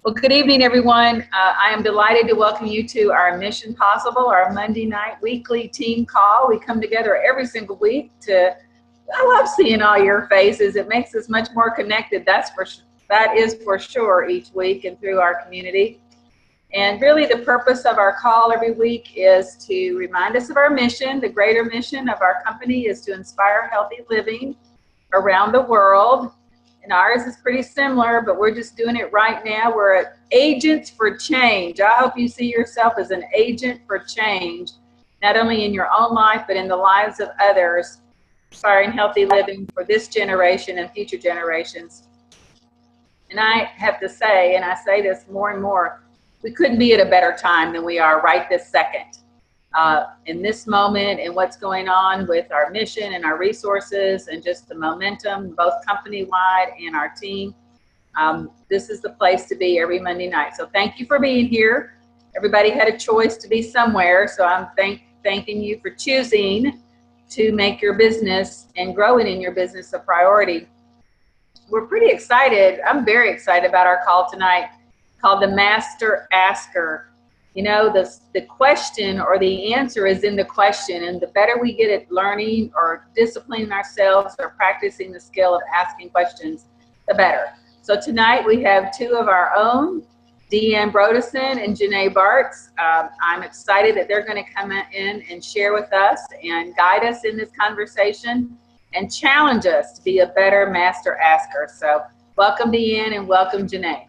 Well, good evening, everyone. I am delighted to welcome you to our Mission Possible, our Monday night weekly team call. We come together every single week I love seeing all your faces. It makes us much more connected. That is for sure each week and through our community. And really the purpose of our call every week is to remind us of our mission. The greater mission of our company is to inspire healthy living around the world. And ours is pretty similar, but we're just doing it right now. We're agents for change. I hope you see yourself as an agent for change, not only in your own life, but in the lives of others, inspiring healthy living for this generation and future generations. And I have to say, and I say this more and more, we couldn't be at a better time than we are right this second. In this moment and what's going on with our mission and our resources and just the momentum, both company-wide and our team, this is the place to be every Monday night. So thank you for being here. Everybody had a choice to be somewhere, so I'm thanking you for choosing to make your business and growing in your business a priority. We're pretty excited. I'm very excited about our call tonight, called the Master Asker. You know, the question or the answer is in the question, and the better we get at learning or disciplining ourselves or practicing the skill of asking questions, the better. So tonight we have two of our own, Deanne Brodesson and Janae Bartz. I'm excited that they're going to come in and share with us and guide us in this conversation and challenge us to be a better master asker. So welcome Deanne and welcome Janae.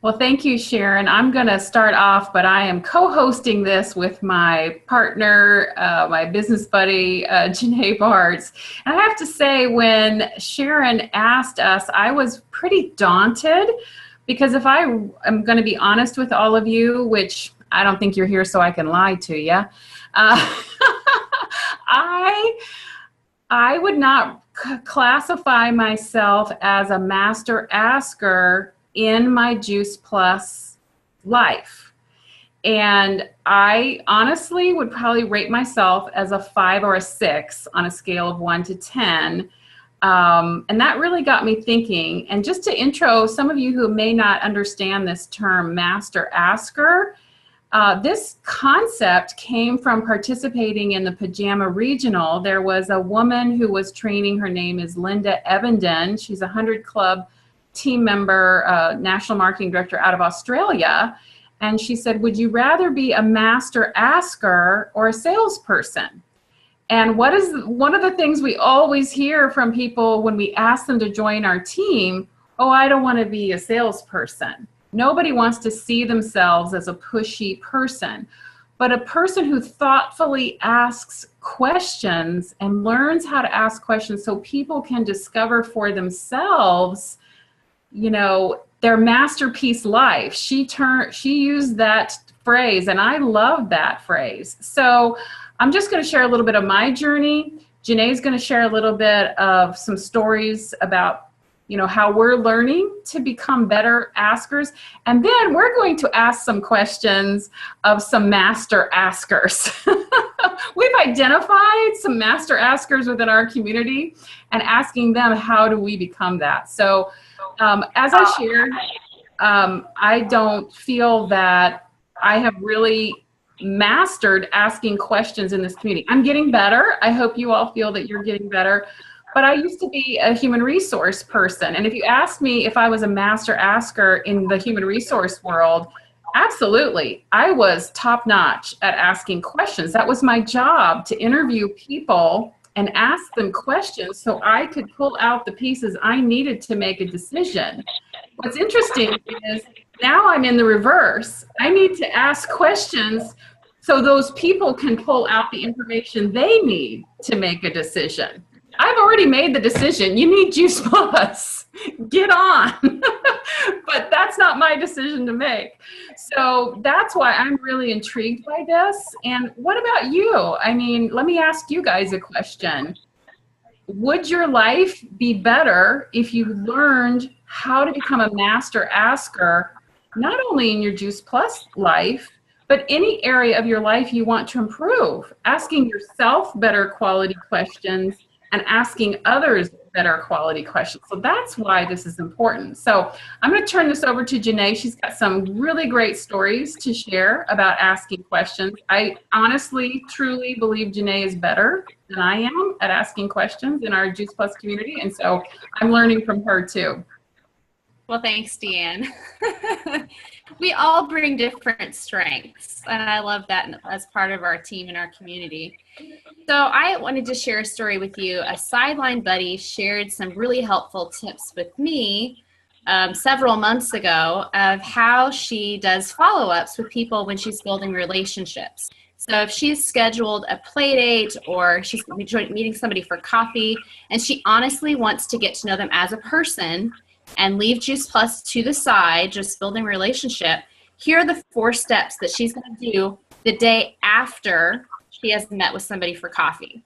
Well, thank you, Sharon. I'm going to start off, but I am co-hosting this with my partner, my business buddy, Janae Bartz. And I have to say, when Sharon asked us, I was pretty daunted because if I am going to be honest with all of you, which I don't think you're here so I can lie to you, I would not classify myself as a master asker in my Juice Plus life. And I honestly would probably rate myself as a 5 or a 6 on a scale of 1 to 10. And that really got me thinking. And just to intro some of you who may not understand this term, master asker, this concept came from participating in the Pajama Regional. There was a woman who was training. Her name is Linda Evenden. She's a 100 Club team member, national marketing director out of Australia. And she said, would you rather be a master asker or a salesperson? And what is one of the things we always hear from people when we ask them to join our team? Oh, I don't want to be a salesperson. Nobody wants to see themselves as a pushy person. But a person who thoughtfully asks questions and learns how to ask questions so people can discover for themselves, you know, their masterpiece life. She used that phrase, and I love that phrase. So I'm just going to share a little bit of my journey. Janae's going to share a little bit of some stories about, you know, how we're learning to become better askers. And then we're going to ask some questions of some master askers. We've identified some master askers within our community and asking them, how do we become that? So as I shared, I don't feel that I have really mastered asking questions in this community. I'm getting better. I hope you all feel that you're getting better. But I used to be a human resource person. And if you asked me if I was a master asker in the human resource world, absolutely. I was top notch at asking questions. That was my job, to interview people and ask them questions so I could pull out the pieces I needed to make a decision. What's interesting is now I'm in the reverse. I need to ask questions so those people can pull out the information they need to make a decision. I've already made the decision. You need Juice Plus. Get on. But that's not my decision to make. So that's why I'm really intrigued by this. And what about you? I mean, let me ask you guys a question. Would your life be better if you learned how to become a master asker, not only in your Juice Plus life, but any area of your life you want to improve? Asking yourself better quality questions and asking others better quality questions. So that's why this is important. So I'm going to turn this over to Janae. She's got some really great stories to share about asking questions. I honestly, truly believe Janae is better than I am at asking questions in our Juice Plus community. And so I'm learning from her too. Well, thanks, Deanne. We all bring different strengths, and I love that as part of our team and our community. So I wanted to share a story with you. A sideline buddy shared some really helpful tips with me several months ago of how she does follow-ups with people when she's building relationships. So if she's scheduled a play date or she's meeting somebody for coffee and she honestly wants to get to know them as a person and leave Juice Plus to the side, just building a relationship, here are the 4 steps that she's going to do the day after she has met with somebody for coffee.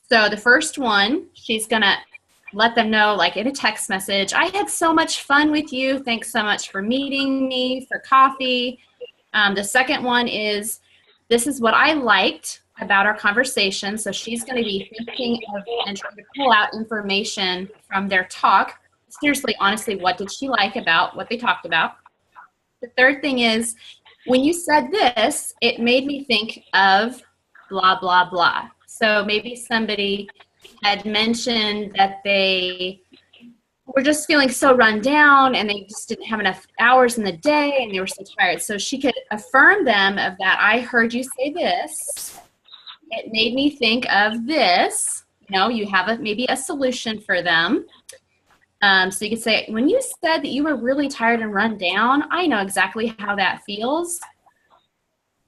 So the first one, she's going to let them know, like in a text message, I had so much fun with you. Thanks so much for meeting me for coffee. The second one is, this is what I liked about our conversation. So she's going to be thinking of and trying to pull out information from their talk. Seriously, honestly, what did she like about what they talked about? The third thing is, when you said this, it made me think of blah, blah, blah. So maybe somebody had mentioned that they were just feeling so run down and they just didn't have enough hours in the day and they were so tired. So she could affirm them of that. I heard you say this. It made me think of this. You know, you have maybe a solution for them. So you could say, when you said that you were really tired and run down, I know exactly how that feels.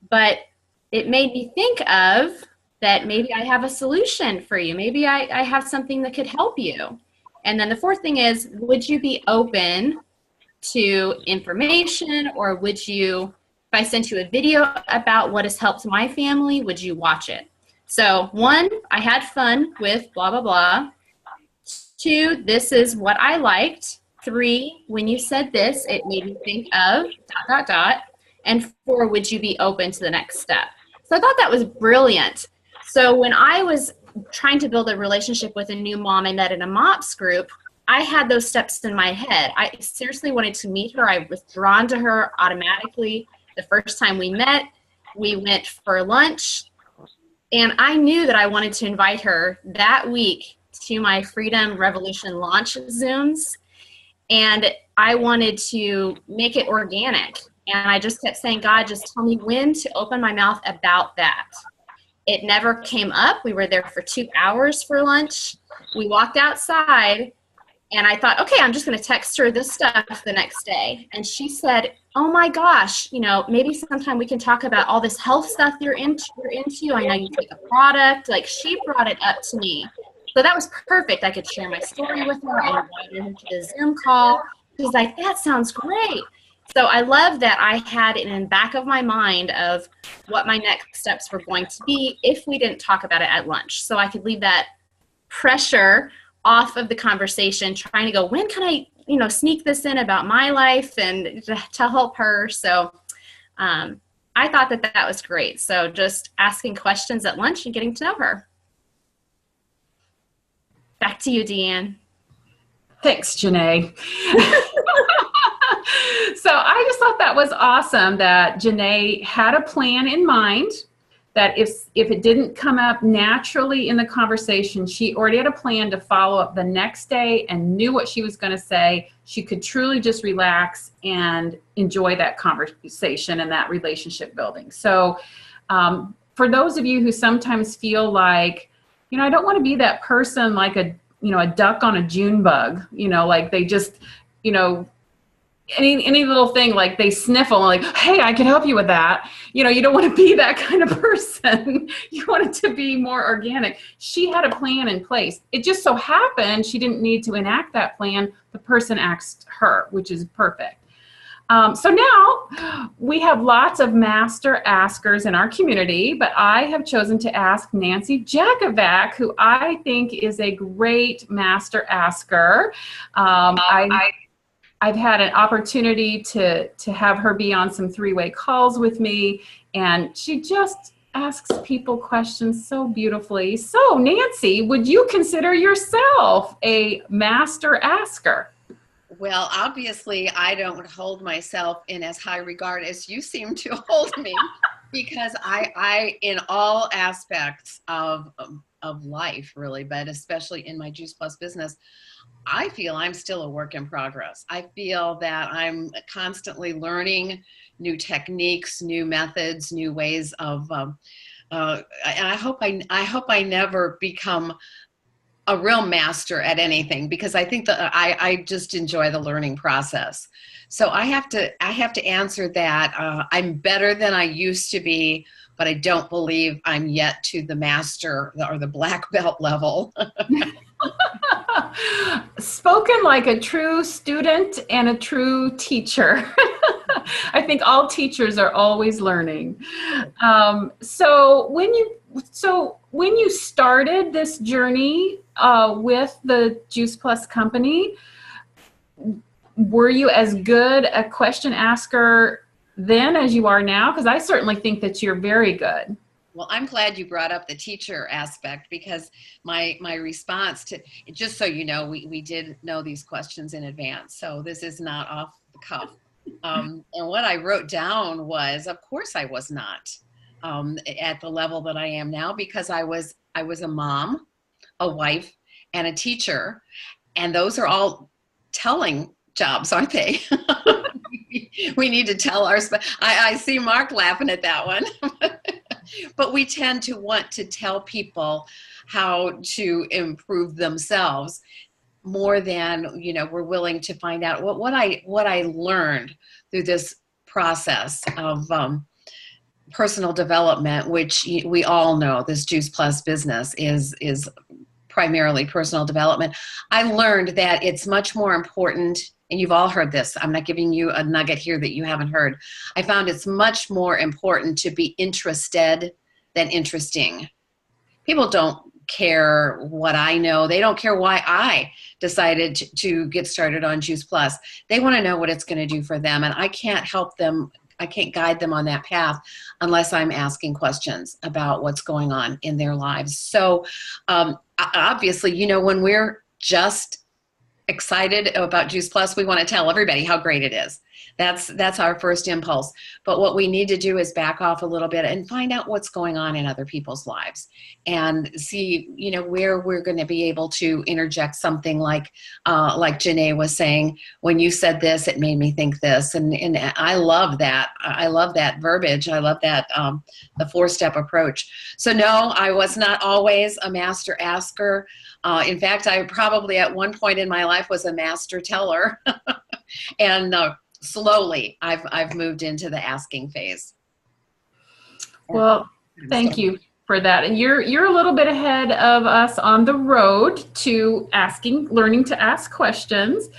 But it made me think of that maybe I have a solution for you. Maybe I have something that could help you. And then the fourth thing is, would you be open to information, or would you, if I sent you a video about what has helped my family, would you watch it? So 1, I had fun with blah, blah, blah. 2, this is what I liked. 3, when you said this, it made me think of ... And 4, would you be open to the next step? So I thought that was brilliant. So when I was trying to build a relationship with a new mom I met in a MOPS group, I had those steps in my head. I seriously wanted to meet her. I was drawn to her automatically. The first time we met, we went for lunch, and I knew that I wanted to invite her that week to my Freedom Revolution launch Zooms, and I wanted to make it organic. And I just kept saying, God, just tell me when to open my mouth about that. It never came up. We were there for 2 hours for lunch. We walked outside, and I thought, okay, I'm just going to text her this stuff the next day. And she said, oh my gosh, you know, maybe sometime we can talk about all this health stuff you're into. I know you take a product. Like, she brought it up to me. So that was perfect. I could share my story with her. I invited her to the Zoom call. She was like, that sounds great. So I love that I had it in the back of my mind of what my next steps were going to be if we didn't talk about it at lunch. So I could leave that pressure off of the conversation, trying to go, when can I, you know, sneak this in about my life and to help her. So I thought that that was great. So just asking questions at lunch and getting to know her. Back to you, Deanne. Thanks, Janae. So I just thought that was awesome that Janae had a plan in mind, that if it didn't come up naturally in the conversation, she already had a plan to follow up the next day and knew what she was going to say. She could truly just relax and enjoy that conversation and that relationship building. So for those of you who sometimes feel like, you know, I don't want to be that person like a duck on a June bug, you know, like they just, you know, any little thing, like they sniffle, like, hey, I can help you with that. You know, you don't want to be that kind of person. You want it to be more organic. She had a plan in place. It just so happened she didn't need to enact that plan. The person asked her, which is perfect. So now we have lots of master askers in our community, but I have chosen to ask Nancy Jakovac, who I think is a great master asker. I've had an opportunity to have her be on some 3-way calls with me, and she just asks people questions so beautifully. So Nancy, would you consider yourself a master asker? Well, obviously, I don't hold myself in as high regard as you seem to hold me, because I in all aspects of life, really, but especially in my Juice Plus business, I feel I'm still a work in progress. I feel that I'm constantly learning new techniques, new methods, new ways of, and I hope I never become a real master at anything, because I think that I just enjoy the learning process. So I have to answer that I'm better than I used to be, but I don't believe I'm yet to the master or the black belt level. Spoken like a true student and a true teacher. I think all teachers are always learning. So when you started this journey with the Juice Plus company, were you as good a question asker then as you are now? Because I certainly think that you're very good. Well, I'm glad you brought up the teacher aspect, because my response to, just so you know, we did know these questions in advance, so this is not off the cuff. And what I wrote down was, of course I was not at the level that I am now, because I was a mom, a wife, and a teacher, and those are all telling jobs, aren't they? We need to tell our, I see Mark laughing at that one. But we tend to want to tell people how to improve themselves more than, we're willing to find out what I learned through this process of personal development, which we all know this Juice Plus business is primarily personal development. I learned that it's much more important, and you've all heard this, I'm not giving you a nugget here that you haven't heard. I found it's much more important to be interested than interesting. People don't care what I know. They don't care why I decided to get started on Juice Plus. They want to know what it's going to do for them, and I can't help them. I can't guide them on that path unless I'm asking questions about what's going on in their lives. So obviously, when we're just excited about Juice Plus, we want to tell everybody how great it is. That's our first impulse. But what we need to do is back off a little bit and find out what's going on in other people's lives, and see, where we're going to be able to interject something like Janae was saying, when you said this, it made me think this. And I love that. I love that verbiage. I love that, the 4-step approach. So no, I was not always a master asker. In fact, I probably at one point in my life was a master teller. And slowly I've moved into the asking phase. Well, thank you for that. And you're a little bit ahead of us on the road to learning to ask questions.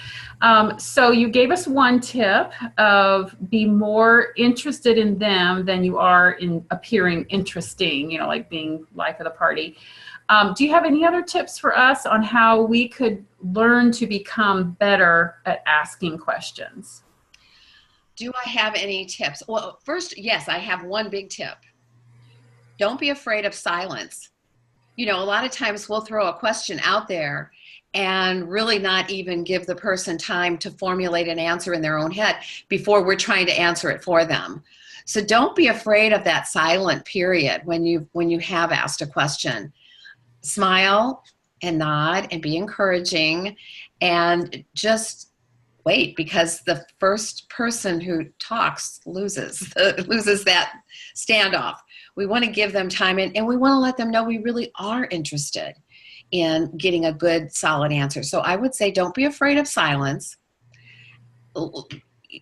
So you gave us one tip of be more interested in them than you are in appearing interesting, like being life of the party. Do you have any other tips for us on how we could learn to become better at asking questions? Do I have any tips? Well, first, yes, I have one big tip. Don't be afraid of silence. A lot of times we'll throw a question out there and really not even give the person time to formulate an answer in their own head before we're trying to answer it for them. So don't be afraid of that silent period when you have asked a question. Smile and nod and be encouraging, and just wait, because the first person who talks loses that standoff. We want to give them time, and we want to let them know we really are interested in getting a good, solid answer. So I would say don't be afraid of silence.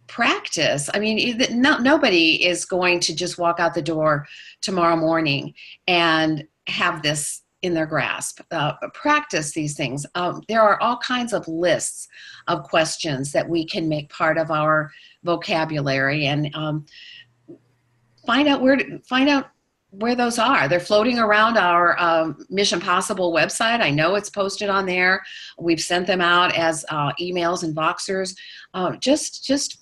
Practice. I mean, nobody is going to just walk out the door tomorrow morning and have this in their grasp. Practice these things. There are all kinds of lists of questions that we can make part of our vocabulary, and find out where those are. They're floating around our Mission Possible website. I know it's posted on there. We've sent them out as emails and Voxers. Just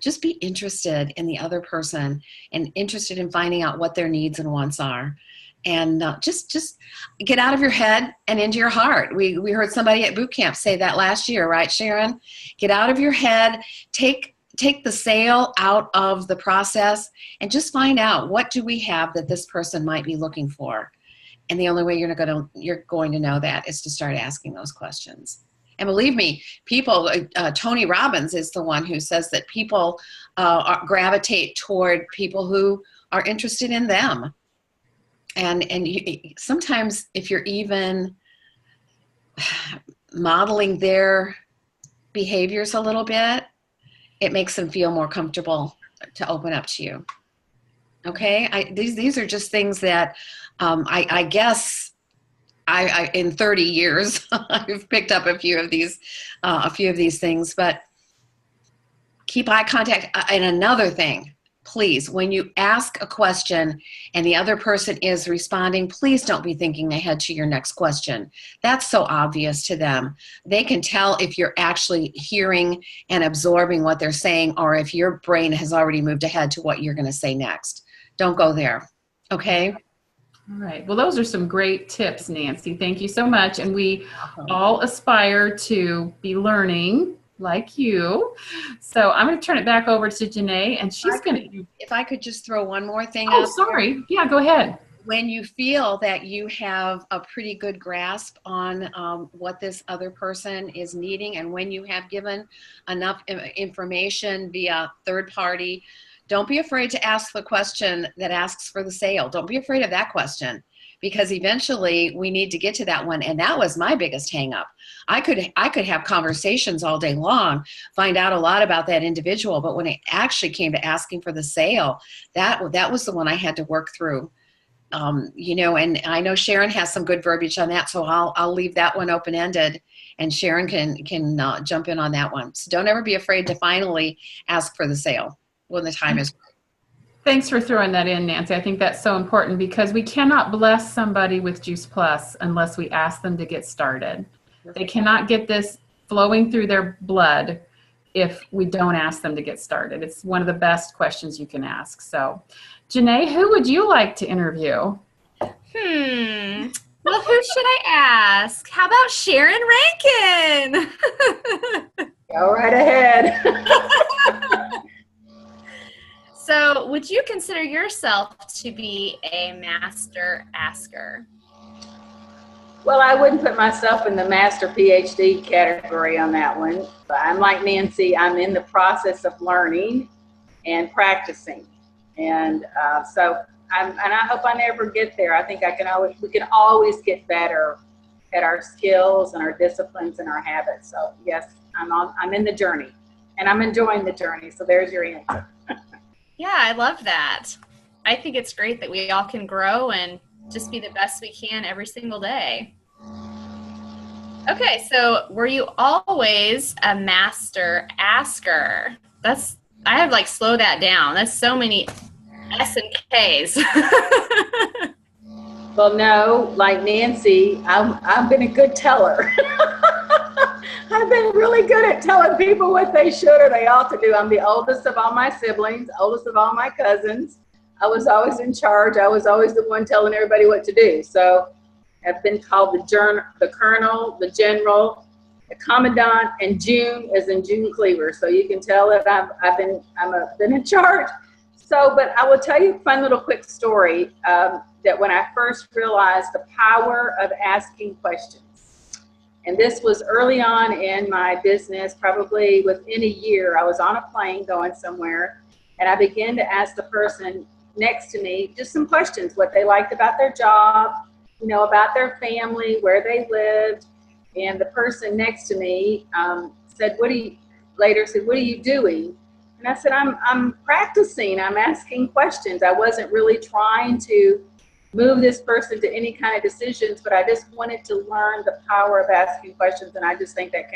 just be interested in the other person and interested in finding out what their needs and wants are. And just get out of your head and into your heart. We heard somebody at boot camp say that last year, right, Sharon? Get out of your head, take the sale out of the process, and just find out, what do we have that this person might be looking for? And the only way you're going to know that is to start asking those questions. And believe me, people, Tony Robbins is the one who says that people gravitate toward people who are interested in them. And sometimes if you're even modeling their behaviors a little bit, it makes them feel more comfortable to open up to you. Okay, these are just things that I guess I in 30 years I've picked up a few of these things. But keep eye contact. And another thing, please, when you ask a question and the other person is responding, please don't be thinking ahead to your next question. That's so obvious to them. They can tell if you're actually hearing and absorbing what they're saying, or if your brain has already moved ahead to what you're going to say next. Don't go there. Okay? All right. Well, those are some great tips, Nancy. Thank you so much. And we all aspire to be learning like you. So I'm going to turn it back over to Janae, and she's going to... If I could just throw one more thing Oh, out sorry. there. Yeah, go ahead. When you feel that you have a pretty good grasp on what this other person is needing, and when you have given enough information via third party, don't be afraid to ask the question that asks for the sale. Don't be afraid of that question, because eventually we need to get to that one. And that was my biggest hang up. I could have conversations all day long, find out a lot about that individual, but when it actually came to asking for the sale, that was the one I had to work through. And I know Sharon has some good verbiage on that, so I'll leave that one open-ended, and Sharon can jump in on that one. So don't ever be afraid to finally ask for the sale when the time is right. Thanks for throwing that in, Nancy. I think that's so important, because we cannot bless somebody with Juice Plus unless we ask them to get started. They cannot get this flowing through their blood if we don't ask them to get started. It's one of the best questions you can ask. So, Janae, who would you like to interview? Well, who should I ask? How about Sharon Rankin? Go right ahead. So, would you consider yourself to be a master asker? Well, I wouldn't put myself in the master PhD category on that one. But I'm like Nancy. I'm in the process of learning and practicing, and so I hope I never get there. I think we can always get better at our skills and our disciplines and our habits. So yes, I'm in the journey, and I'm enjoying the journey. So there's your answer. Yeah, I love that. I think it's great that we all can grow and just be the best we can every single day. Okay, so were you always a master asker? I have to slow that down. That's so many S and K's. Well, no, like Nancy, I've been a good teller. I've been really good at telling people what they should or they ought to do. I'm the oldest of all my siblings, oldest of all my cousins. I was always in charge. I was always the one telling everybody what to do. So I've been called the colonel, the general, the commandant, and June as in June Cleaver. So you can tell that I've been in charge. So, but I will tell you a fun little quick story that when I first realized the power of asking questions. And this was early on in my business, probably within a year. I was on a plane going somewhere, and I began to ask the person next to me just some questions, what they liked about their job, about their family, where they lived. And the person next to me said, what are you doing? And I said, I'm practicing. I'm asking questions. I wasn't really trying to move this person to any kind of decisions, but I just wanted to learn the power of asking questions. And I just think that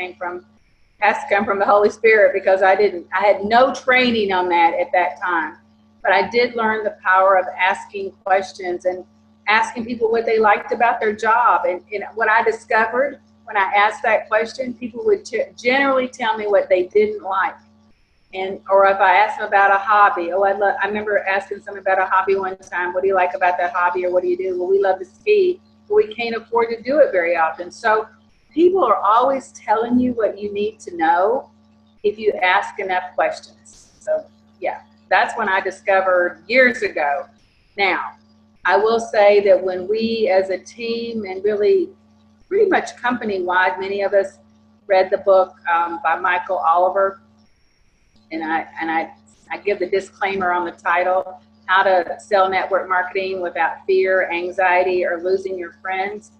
has to come from the Holy Spirit, because I had no training on that at that time. But I did learn the power of asking questions and asking people what they liked about their job. And what I discovered when I asked that question, people would generally tell me what they didn't like. And, or if I ask them about a hobby, I remember asking someone about a hobby one time, what do you like about that hobby, or what do you do? Well, we love to ski, but we can't afford to do it very often. So people are always telling you what you need to know if you ask enough questions. So yeah, that's when I discovered years ago. Now, I will say that when we as a team, and really pretty much company-wide, many of us read the book by Michael Oliver, and I give the disclaimer on the title, How to Sell Network Marketing Without Fear, Anxiety, or Losing Your Friends.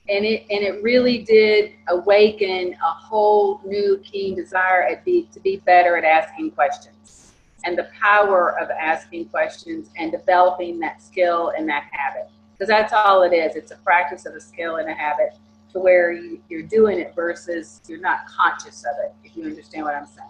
And it really did awaken a whole new keen desire to be better at asking questions, and the power of asking questions and developing that skill and that habit. Because that's all it is. It's a practice of a skill and a habit, to where you're doing it versus you're not conscious of it, if you understand what I'm saying.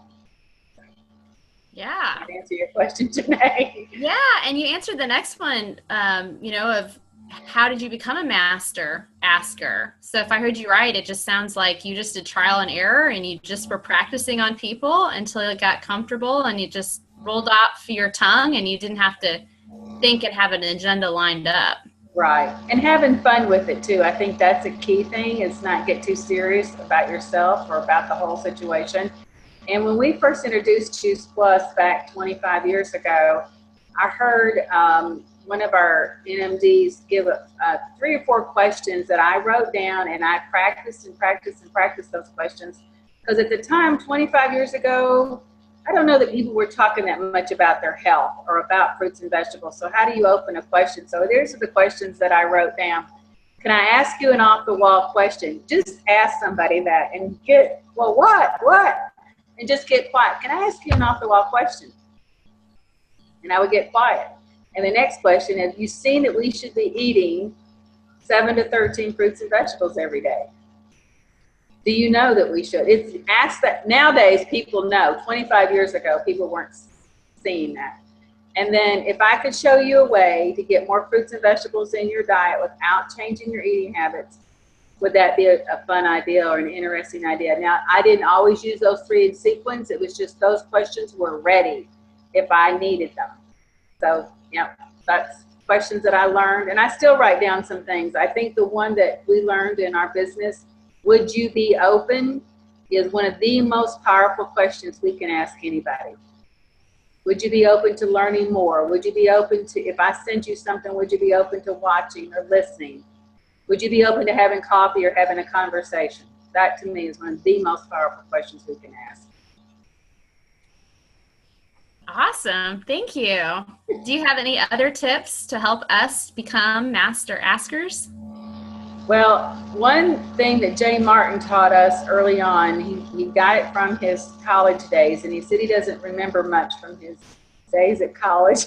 Yeah. Can I answer your question, Janae? Yeah, and you answered the next one, of how did you become a master asker? So if I heard you right, it just sounds like you just did trial and error, and you just were practicing on people until you got comfortable, and you just rolled off your tongue, and you didn't have to think and have an agenda lined up. Right, and having fun with it too. I think that's a key thing, is not get too serious about yourself or about the whole situation. And when we first introduced Juice Plus back 25 years ago, I heard one of our NMDs give 3 or 4 questions that I wrote down, and I practiced those questions. Because at the time, 25 years ago, I don't know that people were talking that much about their health or about fruits and vegetables. So how do you open a question? So these are the questions that I wrote down. Can I ask you an off-the-wall question? Just ask somebody that and get, well, what? And just get quiet. Can I ask you an off-the-wall question? And I would get quiet. And the next question is, you've seen that we should be eating 7 to 13 fruits and vegetables every day. Do you know that we should? It's asked that nowadays people know. 25 years ago, people weren't seeing that. And then if I could show you a way to get more fruits and vegetables in your diet without changing your eating habits, would that be a fun idea or an interesting idea? Now, I didn't always use those 3 in sequence. It was just those questions were ready if I needed them. So, yeah, that's questions that I learned. And I still write down some things. I think the one that we learned in our business, would you be open, is one of the most powerful questions we can ask anybody. Would you be open to learning more? Would you be open to, if I send you something, would you be open to watching or listening? Would you be open to having coffee or having a conversation? That to me is one of the most powerful questions we can ask. Awesome. Thank you. Do you have any other tips to help us become master askers? Well, one thing that Jay Martin taught us early on, he got it from his college days, and he said he doesn't remember much from his days at college.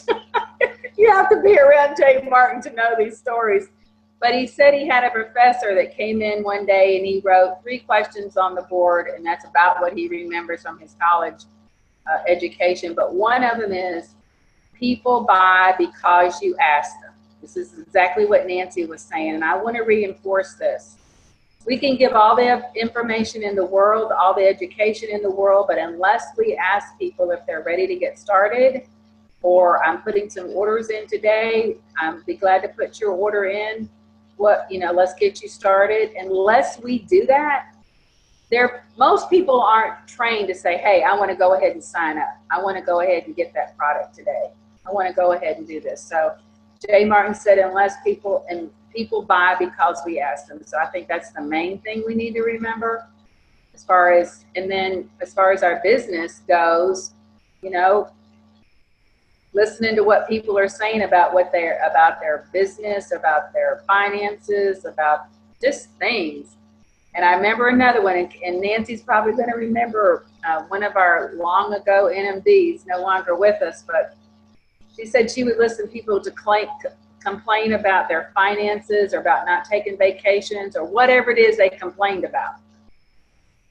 You have to be around Jay Martin to know these stories. But he said he had a professor that came in one day and he wrote 3 questions on the board, and that's about what he remembers from his college education. But one of them is, people buy because you ask them. This is exactly what Nancy was saying, and I want to reinforce this. We can give all the information in the world, all the education in the world, but unless we ask people if they're ready to get started, or I'm putting some orders in today, I'd be glad to put your order in. Let's get you started. Unless we do that, most people aren't trained to say, hey, I want to go ahead and sign up. I want to go ahead and get that product today. I want to go ahead and do this. So Jay Martin said, unless people buy because we ask them. So I think that's the main thing we need to remember. As far as our business goes, listening to what people are saying about their business, about their finances, about just things. And I remember another one, and Nancy's probably going to remember one of our long ago NMDs, no longer with us, but she said she would listen to people to complain about their finances or about not taking vacations or whatever it is they complained about.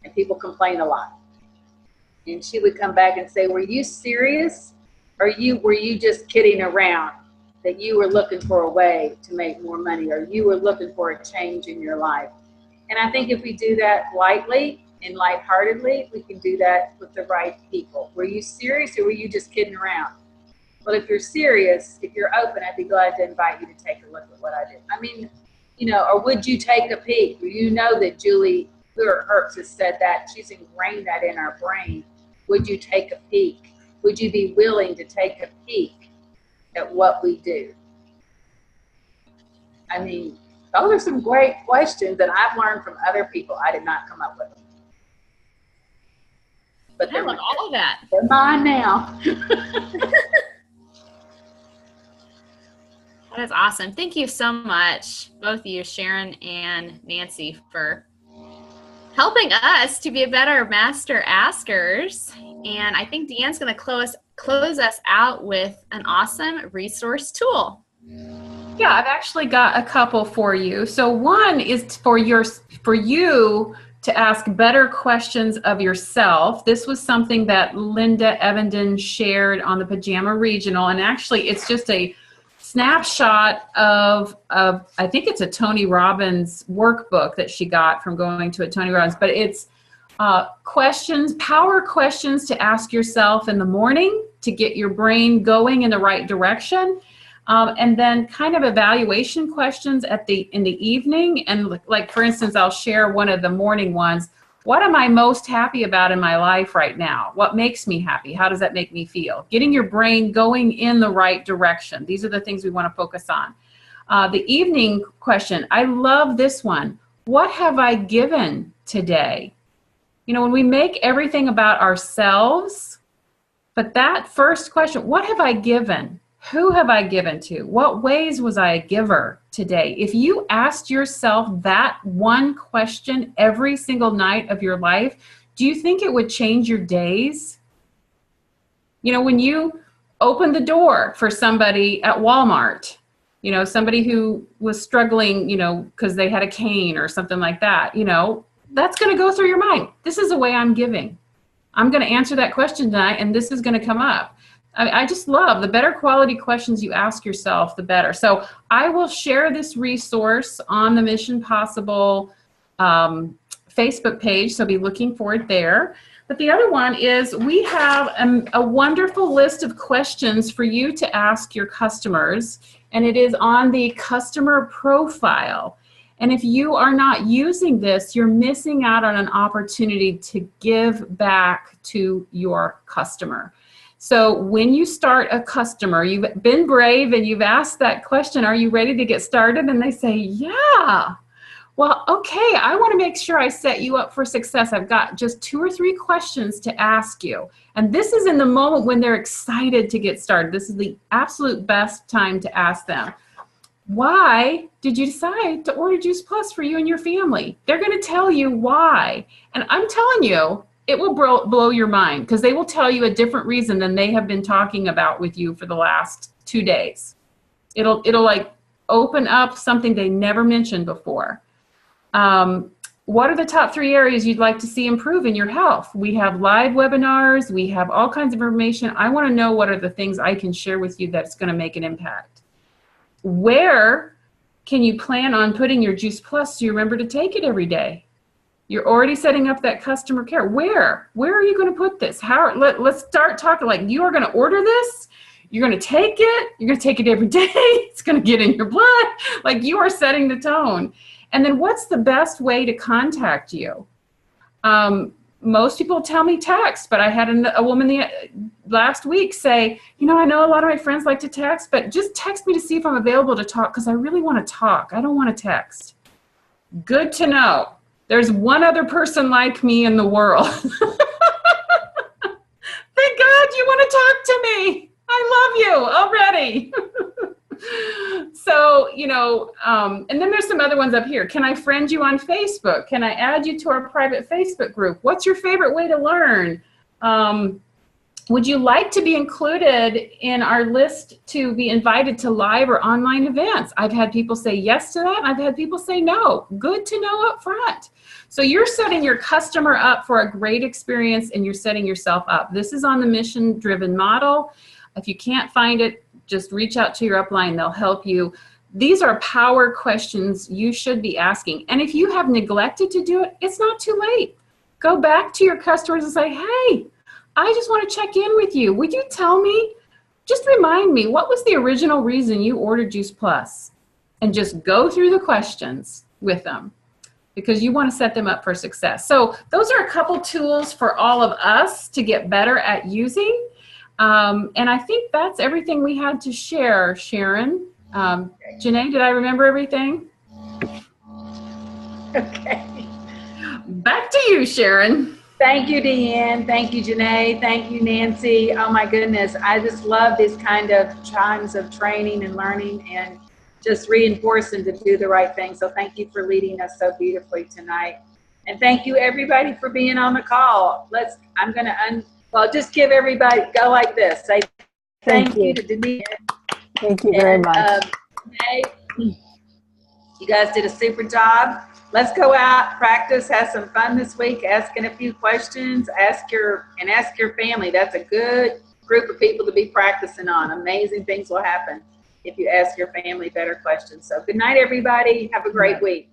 And people complain a lot. And she would come back and say, were you serious? Or were you just kidding around that you were looking for a way to make more money, or you were looking for a change in your life? And I think if we do that lightly, and lightheartedly, we can do that with the right people. Were you serious or were you just kidding around? Well, if you're serious, if you're open, I'd be glad to invite you to take a look at what I did. I mean, you know, or would you take a peek? You know that Julie Herbst has said that. She's ingrained that in our brain. Would you take a peek? Would you be willing to take a peek at what we do? I mean, those are some great questions that I've learned from other people. I did not come up with them. But I love all of that. They're mine now. That is awesome. Thank you so much, both of you, Sharon and Nancy, for helping us to be better master askers. And I think Deanne's going to close us out with an awesome resource tool. Yeah, I've actually got a couple for you. So one is for you to ask better questions of yourself. This was something that Linda Evenden shared on the Pajama Regional, and actually it's just a snapshot of I think it's a Tony Robbins workbook that she got from going to a Tony Robbins, but it's power questions to ask yourself in the morning to get your brain going in the right direction. And then kind of evaluation questions in the evening. And like, for instance, I'll share one of the morning ones. What am I most happy about in my life right now? What makes me happy? How does that make me feel? Getting your brain going in the right direction. These are the things we want to focus on. The evening question, I love this one. What have I given today? You know, when we make everything about ourselves, but that first question, what have I given? Who have I given to? What ways was I a giver today? If you asked yourself that one question every single night of your life, do you think it would change your days? You know, when you open the door for somebody at Walmart, you know, somebody who was struggling, you know, because they had a cane or something like that, you know, that's going to go through your mind. This is the way I'm giving. I'm going to answer that question tonight, and this is going to come up. I just love the better quality questions you ask yourself, the better. So I will share this resource on the Mission Possible Facebook page, so be looking for it there. But the other one is we have a wonderful list of questions for you to ask your customers, and it is on the customer profile. And if you are not using this, you're missing out on an opportunity to give back to your customer. So when you start a customer, you've been brave and you've asked that question, are you ready to get started? And they say, yeah. Well, okay, I want to make sure I set you up for success. I've got just 2 or 3 questions to ask you. And this is in the moment when they're excited to get started. This is the absolute best time to ask them. Why did you decide to order Juice Plus for you and your family? They're going to tell you why. And I'm telling you, it will blow your mind, because they will tell you a different reason than they have been talking about with you for the last 2 days. It'll like open up something they never mentioned before. What are the top 3 areas you'd like to see improve in your health? We have live webinars. We have all kinds of information. I want to know what are the things I can share with you that's going to make an impact. Where can you plan on putting your Juice Plus so you remember to take it every day? You're already setting up that customer care. Where are you going to put this? Let's start talking. Like, you are going to order this. You're going to take it. You're going to take it every day. It's going to get in your blood. Like, you are setting the tone. And then what's the best way to contact you? Most people tell me text, but I had a woman last week say, you know, I know a lot of my friends like to text, but just text me to see if I'm available to talk, because I really want to talk. I don't want to text. Good to know. There's one other person like me in the world. Thank God you want to talk to me. I love you already. So, you know, and then there's some other ones up here. Can I friend you on Facebook? Can I add you to our private Facebook group? What's your favorite way to learn? Would you like to be included in our list to be invited to live or online events? I've had people say yes to that, and I've had people say no. Good to know up front. So you're setting your customer up for a great experience, and you're setting yourself up. This is on the mission-driven model. If you can't find it, just reach out to your upline. They'll help you. These are power questions you should be asking. And if you have neglected to do it, it's not too late. go back to your customers and say, hey, I just want to check in with you. Would you tell me, just remind me, what was the original reason you ordered Juice Plus? And just go through the questions with them, because you want to set them up for success. So those are a couple tools for all of us to get better at using. And I think that's everything we had to share, Sharon. Janae, did I remember everything? Okay. Back to you, Sharon. Thank you, Deanne. Thank you, Janae. Thank you, Nancy. Oh my goodness. I just love these kind of times of training and learning and just reinforcing to do the right thing. So thank you for leading us so beautifully tonight. And thank you everybody for being on the call. I'm going to, just give everybody, go like this. Say thank you to Denise. Thank you very much. Janae, you guys did a super job. Let's go out, practice, have some fun this week, asking a few questions, ask your family. That's a good group of people to be practicing on. Amazing things will happen if you ask your family better questions. So good night, everybody. Have a great week.